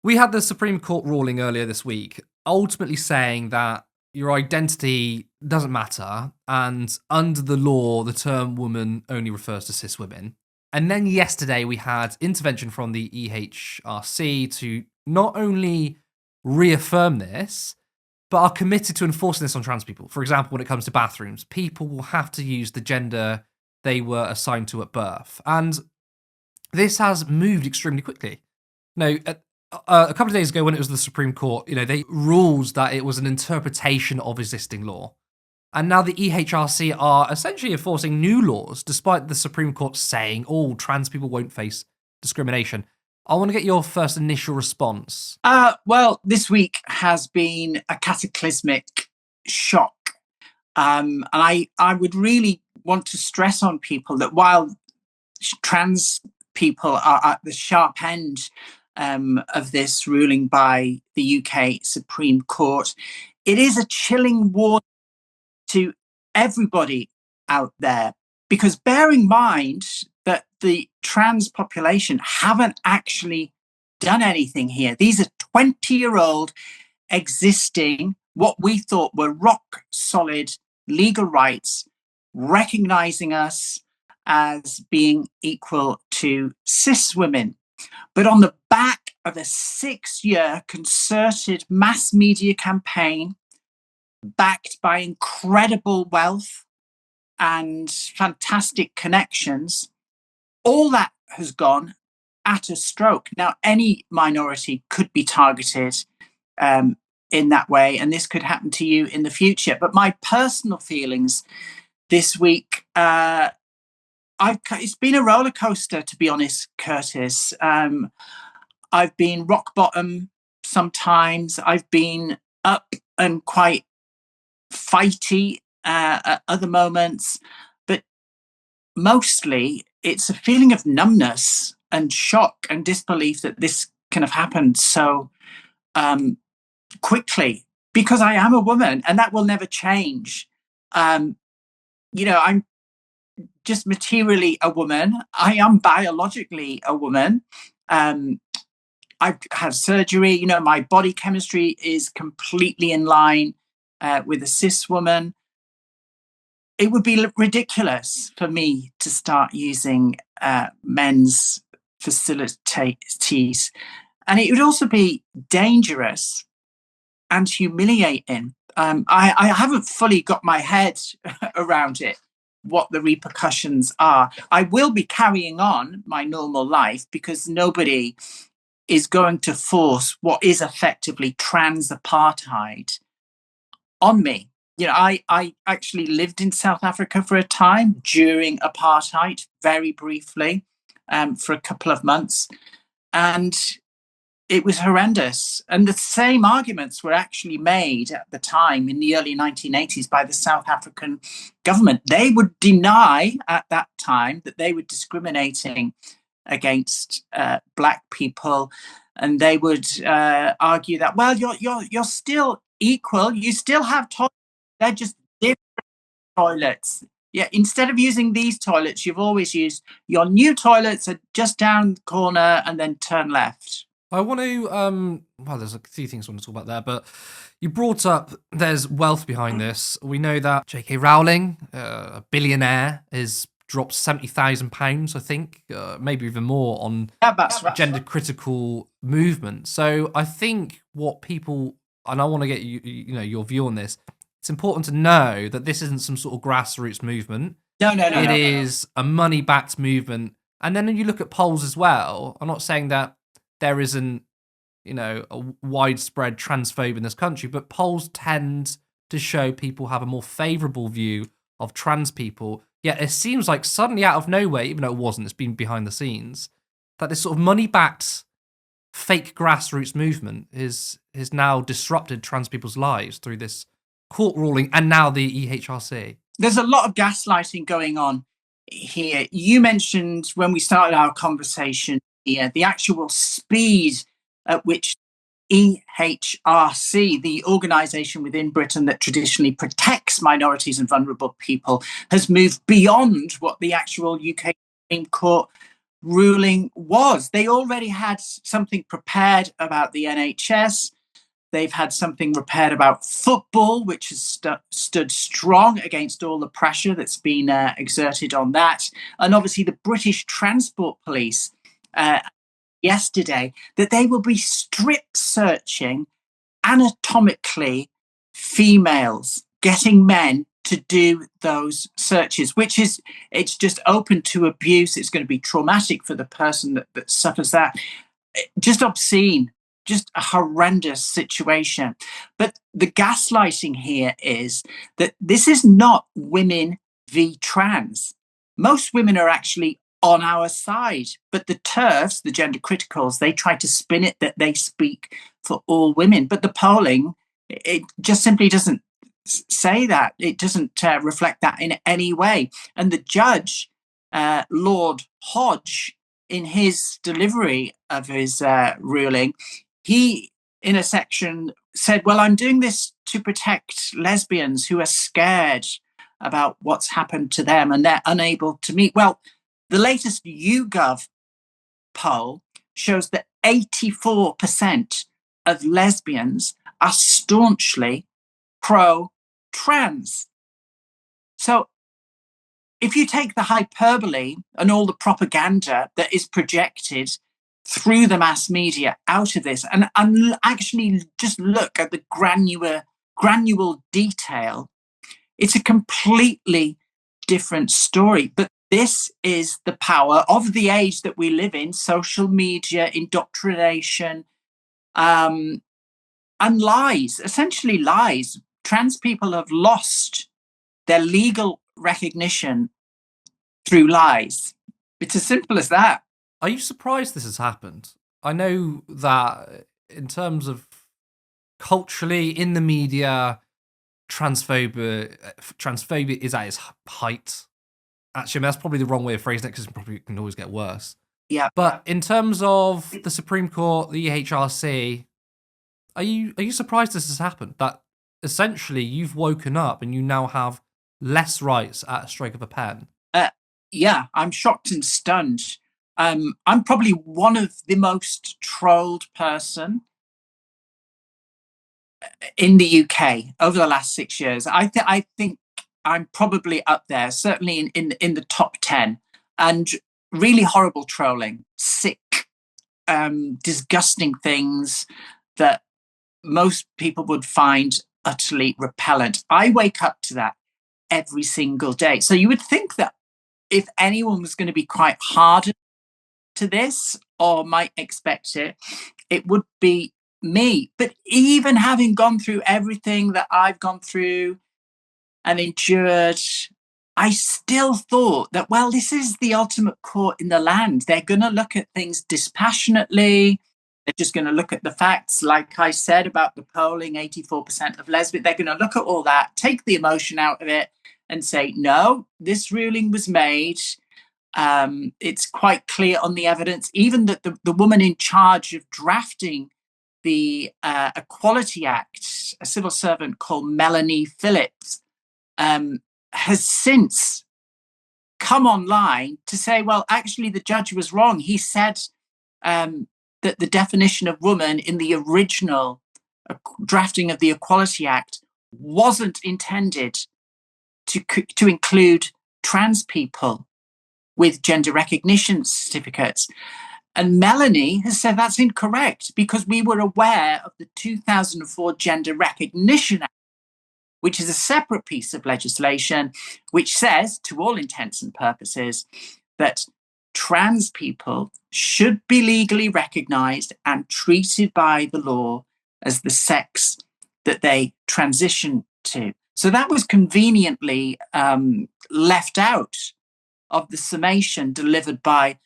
We had the Supreme Court ruling earlier this week, ultimately saying that your identity doesn't matter, and under the law, the term woman only refers to cis women. And then yesterday, we had intervention from the EHRC to not only reaffirm this, but are committed to enforcing this on trans people. For example, when it comes to bathrooms, people will have to use the gender they were assigned to at birth. And this has moved extremely quickly. Now, a couple of days ago when it was the Supreme Court, they ruled that it was an interpretation of existing law. And now the EHRC are essentially enforcing new laws, despite the Supreme Court saying, trans people won't face discrimination. I want to get your first initial response. Well, this week has been a cataclysmic shock. And I would really want to stress on people that while trans people are at the sharp end of this ruling by the UK Supreme Court, it is a chilling warning to everybody out there, because bear in mind that the trans population haven't actually done anything here. These are 20-year-old existing, what we thought were rock solid legal rights, recognizing us as being equal to cis women. But on the back of a 6-year concerted mass media campaign, backed by incredible wealth and fantastic connections, all that has gone at a stroke. Now, any minority could be targeted in that way, and this could happen to you in the future. But my personal feelings this week, it's been a roller coaster, to be honest, Curtis. I've been rock bottom sometimes. I've been up and quite fighty at other moments, but mostly it's a feeling of numbness and shock and disbelief that this can have happened so quickly, because I am a woman and that will never change. I'm just materially a woman. I am biologically a woman. I've had surgery. My body chemistry is completely in line with a cis woman. It would be ridiculous for me to start using men's facilities. And it would also be dangerous and humiliating. I haven't fully got my head around it, what the repercussions are. I will be carrying on my normal life because nobody is going to force what is effectively trans apartheid on me. I actually lived in South Africa for a time during apartheid, very briefly, for a couple of months. And it was horrendous. And the same arguments were actually made at the time in the early 1980s by the South African government. They would deny at that time that they were discriminating against Black people. And they would argue that, well, you're still equal. You still have toilets. They're just different toilets. Yeah, instead of using these toilets, you've always used your new toilets are just down the corner and then turn left. I want to, there's a few things I want to talk about there, but you brought up there's wealth behind this. We know that J.K. Rowling, a billionaire, has dropped £70,000, I think, maybe even more, on gender-critical movement. So I think what people, and I want to get your view on this, it's important to know that this isn't some sort of grassroots movement. No. It is a money-backed movement. And then when you look at polls as well, I'm not saying that there isn't, a widespread transphobe in this country, but polls tend to show people have a more favourable view of trans people. Yet it seems like suddenly out of nowhere, even though it wasn't, it's been behind the scenes, that this sort of money-backed fake grassroots movement has now disrupted trans people's lives through this court ruling and now the EHRC. There's a lot of gaslighting going on here. You mentioned when we started our conversation here, the actual speed at which EHRC, the organisation within Britain that traditionally protects minorities and vulnerable people, has moved beyond what the actual UK Supreme Court ruling was. They already had something prepared about the NHS. They've had something prepared about football, which has stood strong against all the pressure that's been exerted on that. And obviously, the British Transport Police yesterday, that they will be strip searching anatomically females, getting men to do those searches, which is, it's just open to abuse. It's going to be traumatic for the person that suffers that. Just obscene, just a horrendous situation. But the gaslighting here is that this is not women v trans. Most women are actually on our side, but the TERFs, the gender criticals, they try to spin it that they speak for all women. But the polling, it just simply doesn't say that. It doesn't reflect that in any way. And the judge, Lord Hodge, in his delivery of his ruling, he, in a section, said, well, I'm doing this to protect lesbians who are scared about what's happened to them and they're unable to meet. Well, the latest YouGov poll shows that 84% of lesbians are staunchly pro-trans. So if you take the hyperbole and all the propaganda that is projected through the mass media out of this and actually just look at the granular detail, it's a completely different story. But this is the power of the age that we live in: social media, indoctrination, and lies, essentially lies. Trans people have lost their legal recognition through lies. It's as simple as that. Are you surprised this has happened? I know that in terms of culturally in the media, transphobia is at its height. Actually, I mean, that's probably the wrong way of phrasing it because it probably can always get worse. Yeah. But in terms of the Supreme Court, the EHRC, are you surprised this has happened? That essentially you've woken up and you now have less rights at a stroke of a pen? Yeah, I'm shocked and stunned. I'm probably one of the most trolled person in the UK over the last 6 years. I think I'm probably up there, certainly in the top 10. And really horrible trolling, sick, disgusting things that most people would find utterly repellent. I wake up to that every single day. So you would think that if anyone was going to be quite hard to this or might expect it, it would be me. But even having gone through everything that I've gone through and endured, I still thought that, well, this is the ultimate court in the land. They're going to look at things dispassionately. They're just going to look at the facts. Like I said about the polling, 84% of lesbians, they're going to look at all that, take the emotion out of it and say, no, this ruling was made. It's quite clear on the evidence, even that the woman in charge of drafting the Equality Act, a civil servant called Melanie Phillips, has since come online to say, well, actually, the judge was wrong. He said that the definition of woman in the original drafting of the Equality Act wasn't intended to include trans people with gender recognition certificates. And Melanie has said that's incorrect because we were aware of the 2004 Gender Recognition Act, which is a separate piece of legislation which says, to all intents and purposes, that trans people should be legally recognised and treated by the law as the sex that they transition to. So that was conveniently left out of the summation delivered by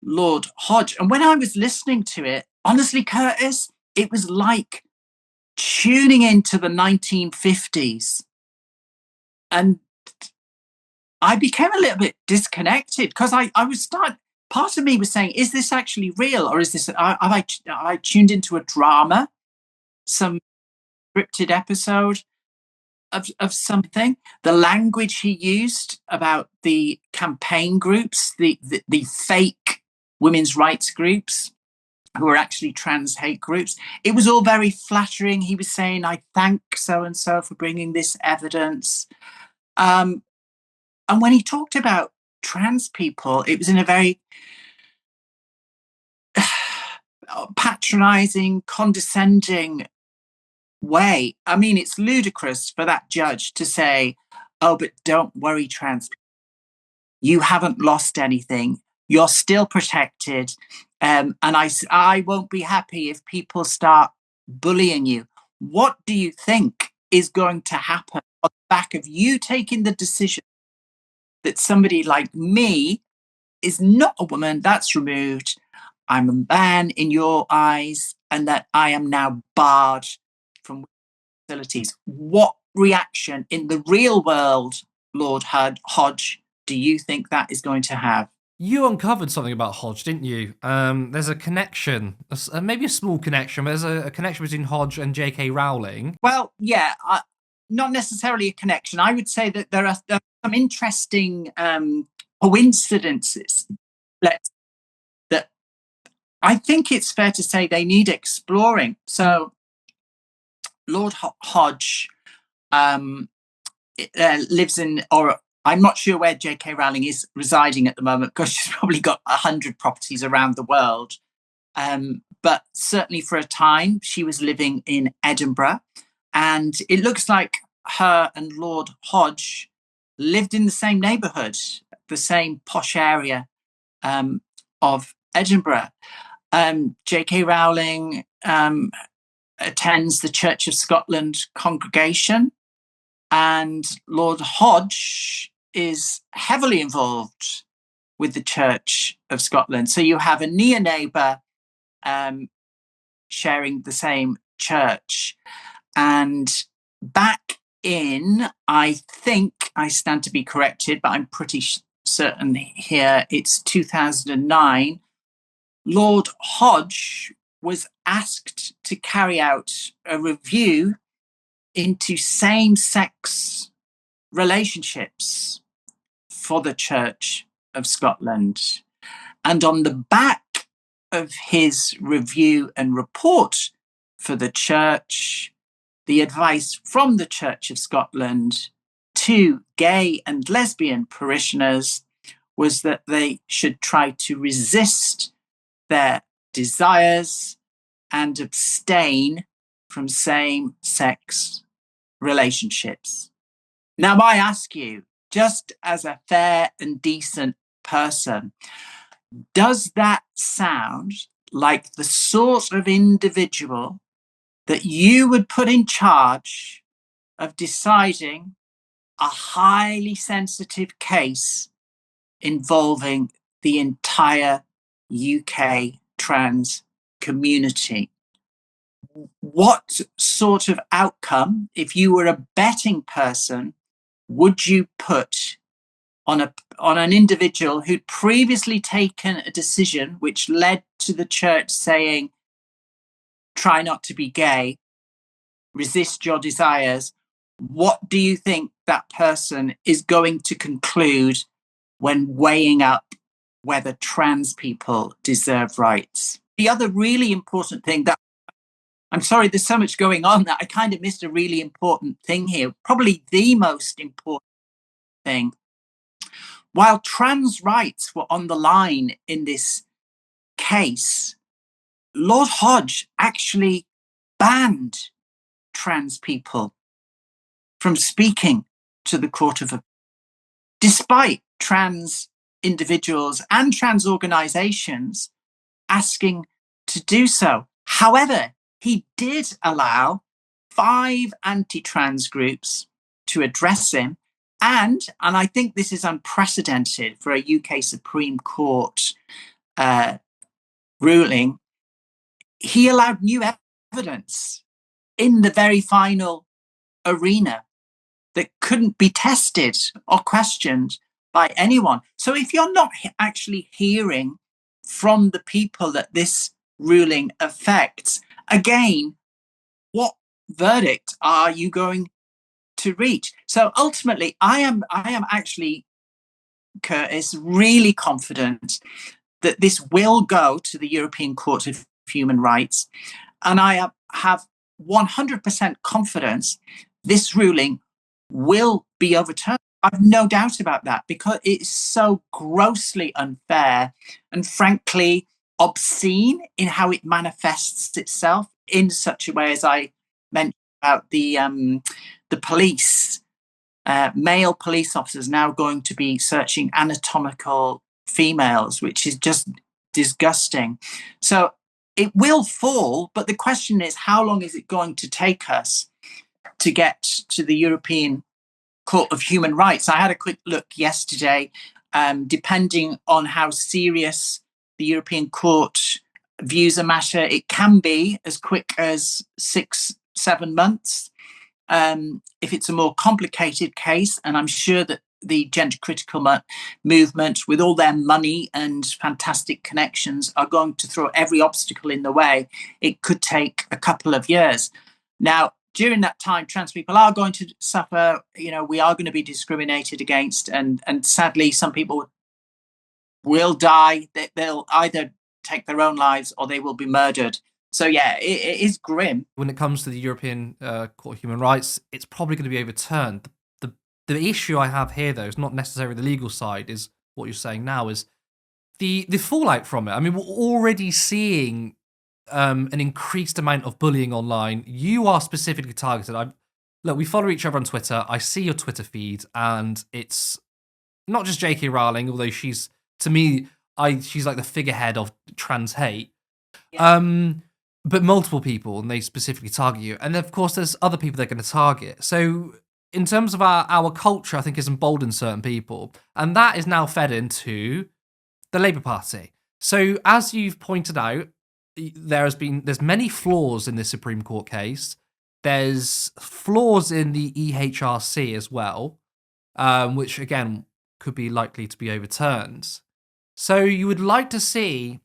Lord Hodge. And when I was listening to it, honestly, Curtis, it was like tuning into the 1950s. And I became a little bit disconnected because part of me was saying, is this actually real? Or is this, have I tuned into a drama, some scripted episode of something? The language he used about the campaign groups, the fake women's rights groups who are actually trans hate groups. It was all very flattering. He was saying, I thank so and so for bringing this evidence. And when he talked about trans people, it was in a very patronizing, condescending way. I mean, it's ludicrous for that judge to say, oh, but don't worry, trans people. You haven't lost anything. You're still protected. And I won't be happy if people start bullying you. What do you think is going to happen on the back of you taking the decision that somebody like me is not a woman? That's removed. I'm a man in your eyes, and that I am now barred from facilities. What reaction in the real world, Lord Hodge, do you think that is going to have? You uncovered something about Hodge, didn't you? There's a connection, maybe a small connection, but there's a connection between Hodge and J.K. Rowling. Well, yeah, not necessarily a connection. I would say that there are some interesting coincidences that I think it's fair to say they need exploring. So Lord Hodge lives in, or I'm not sure where J.K. Rowling is residing at the moment, because she's probably got 100 properties around the world. But certainly for a time, she was living in Edinburgh. And it looks like her and Lord Hodge lived in the same neighbourhood, the same posh area of Edinburgh. J.K. Rowling attends the Church of Scotland congregation, and Lord Hodge is heavily involved with the Church of Scotland. So you have a near neighbour sharing the same church. And back in, I think, I stand to be corrected, but I'm pretty certain here it's 2009, Lord Hodge was asked to carry out a review into same-sex relationships for the Church of Scotland. And on the back of his review and report for the church, the advice from the Church of Scotland to gay and lesbian parishioners was that they should try to resist their desires and abstain from same-sex relationships. Now, I ask you, just as a fair and decent person, does that sound like the sort of individual that you would put in charge of deciding a highly sensitive case involving the entire UK trans community? What sort of outcome, if you were a betting person, would you put on an individual who'd previously taken a decision which led to the church saying, try not to be gay, resist your desires? What do you think that person is going to conclude when weighing up whether trans people deserve rights? The other really important thing that, I'm sorry, there's so much going on that I kind of missed a really important thing here, probably the most important thing. While trans rights were on the line in this case, Lord Hodge actually banned trans people from speaking to the Court of Appeal, despite trans individuals and trans organisations asking to do so. However, he did allow 5 anti-trans groups to address him, and I think this is unprecedented for a UK Supreme Court ruling, he allowed new evidence in the very final arena that couldn't be tested or questioned by anyone. So if you're not actually hearing from the people that this ruling affects, again, what verdict are you going to reach? So ultimately, I am actually, Curtis, really confident that this will go to the European Court of Human Rights. And I have 100% confidence this ruling will be overturned. I've no doubt about that, because it's so grossly unfair and frankly obscene in how it manifests itself, in such a way as I mentioned about the police, male police officers now going to be searching anatomical females, which is just disgusting. So it will fall, but the question is, how long is it going to take us to get to the European Court of Human Rights? I had a quick look yesterday. Depending on how serious the European Court views a matter, it can be as quick as 6-7 months. If it's a more complicated case, and I'm sure that the gender critical movement, with all their money and fantastic connections, are going to throw every obstacle in the way, it could take a couple of years. Now, during that time, trans people are going to suffer. We are going to be discriminated against, and sadly, some people will die. They'll either take their own lives or they will be murdered. So yeah, it is grim. When it comes to the European Court of Human Rights, it's probably going to be overturned. The issue I have here, though, is not necessarily the legal side, is what you're saying now, is the fallout from it. I mean, we're already seeing an increased amount of bullying online. You are specifically targeted. Look, we follow each other on Twitter. I see your Twitter feed, and it's not just J.K. Rowling, although she's, to me, she's like the figurehead of trans hate. Yeah. But multiple people, and they specifically target you. And of course, there's other people they're going to target. So in terms of our culture, I think has emboldened certain people, and that is now fed into the Labour Party. So as you've pointed out, there's many flaws in this Supreme Court case. There's flaws in the EHRC as well, which again could be likely to be overturned. So you would like to see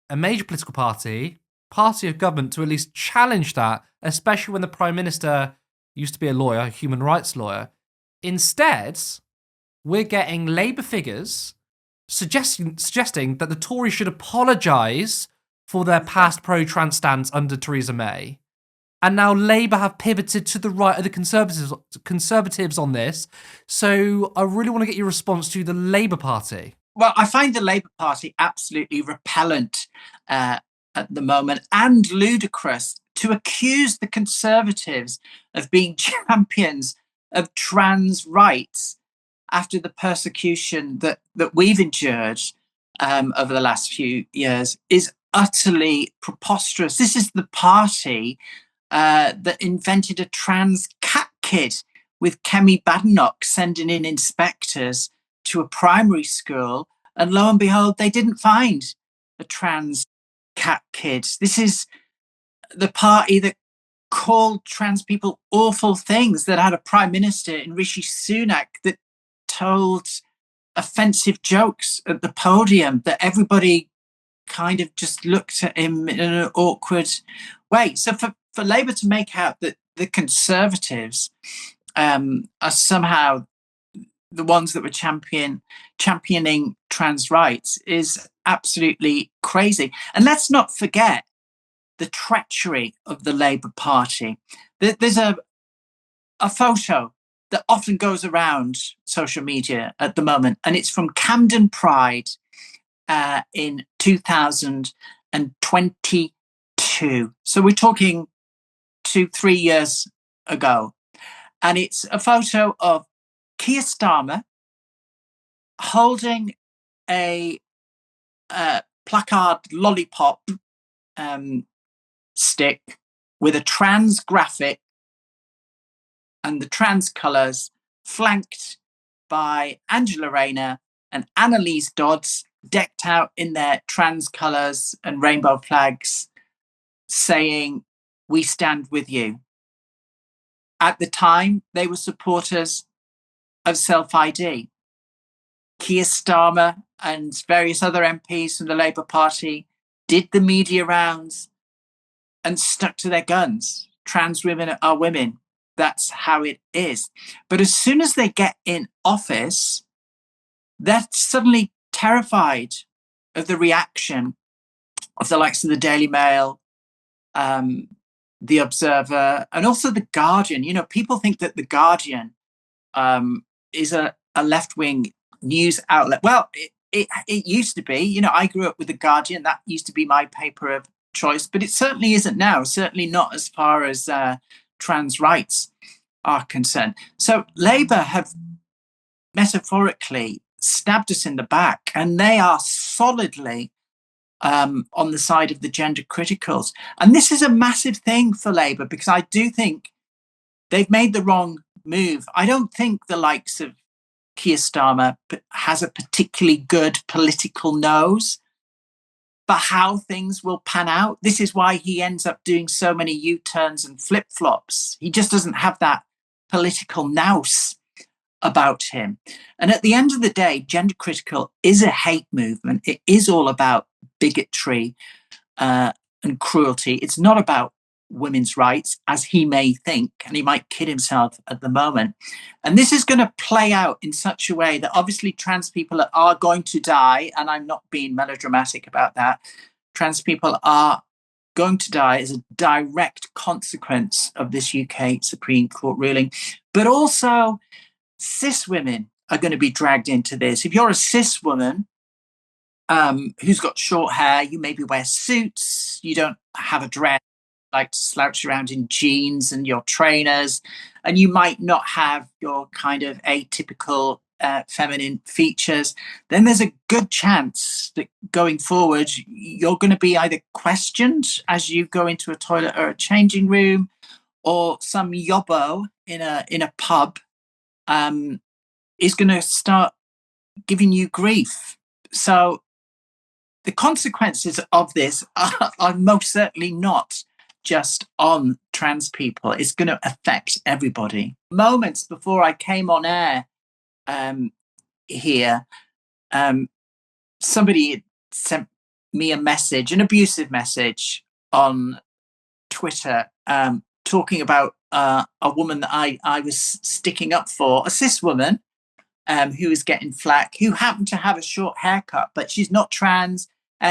a major political party of government to at least challenge that, especially when the Prime Minister used to be a lawyer, a human rights lawyer. Instead, we're getting Labour figures suggesting that the Tories should apologise for their past pro-trans stance under Theresa May. And now Labour have pivoted to the right of the Conservatives on this. So I really want to get your response to the Labour Party. Well, I find the Labour Party absolutely repellent at the moment, and ludicrous, to accuse the Conservatives of being champions of trans rights after the persecution that we've endured over the last few years is utterly preposterous. This is the party that invented a trans cat kid, with Kemi Badenoch sending in inspectors to a primary school, and lo and behold, they didn't find a trans cat kid. This is the party that called trans people awful things, that had a prime minister in Rishi Sunak that told offensive jokes at the podium, that everybody kind of just looked at him in an awkward way. So for Labour to make out that the Conservatives are somehow the ones that were championing trans rights is absolutely crazy. And let's not forget the treachery of the Labour Party. There's a photo that often goes around social media at the moment, and it's from Camden Pride in 2022. So we're talking 2-3 years ago. And it's a photo of Keir Starmer holding a placard lollipop stick with a trans graphic and the trans colours, flanked by Angela Rayner and Annalise Dodds, decked out in their trans colours and rainbow flags, saying, "We stand with you." At the time, they were supporters of self-ID. Keir Starmer and various other MPs from the Labour Party did the media rounds and stuck to their guns. Trans women are women. That's how it is. But as soon as they get in office, they're suddenly terrified of the reaction of the likes of the Daily Mail, the Observer, and also the Guardian. You know, people think that the Guardian is a left-wing news outlet. Well, it used to be. You know, I grew up with the Guardian. That used to be my paper of choice, but it certainly isn't now. Certainly not as far as trans rights are concerned. So Labour have metaphorically stabbed us in the back, and they are solidly on the side of the gender criticals. And this is a massive thing for Labour, because I do think they've made the wrong move. I don't think the likes of Keir Starmer has a particularly good political nose for how things will pan out. This is why he ends up doing so many U-turns and flip-flops. He just doesn't have that political nous about him. And at the end of the day, gender critical is a hate movement. It is all about bigotry and cruelty. It's not about women's rights, as he may think, and he might kid himself at the moment. And this is going to play out in such a way that obviously trans people are going to die, and I'm not being melodramatic about that. Trans people are going to die as a direct consequence of this UK Supreme Court ruling. But also, cis women are going to be dragged into this. If you're a cis woman who's got short hair, you maybe wear suits, you don't have a dress, like to slouch around in jeans and your trainers, and you might not have your kind of atypical feminine features, then there's a good chance that going forward, you're going to be either questioned as you go into a toilet or a changing room, or some yobbo in a pub is going to start giving you grief. So the consequences of this are most certainly not just on trans people. It's going to affect everybody. Moments before I came on air here, somebody sent me a message, an abusive message on Twitter, talking about a woman that I was sticking up for, a cis woman who was getting flack, who happened to have a short haircut, but she's not trans,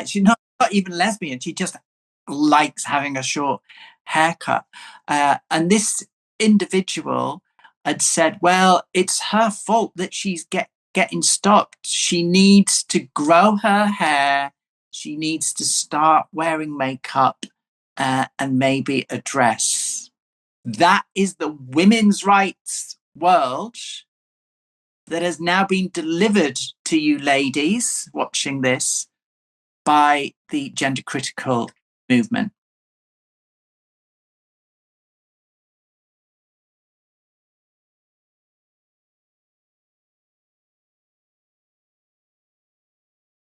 she's not even lesbian, she just likes having a short haircut. And this individual had said, well, it's her fault that she's getting stopped. She needs to grow her hair, she needs to start wearing makeup and maybe a dress. That is the women's rights world that has now been delivered to you ladies watching this by the gender critical movement.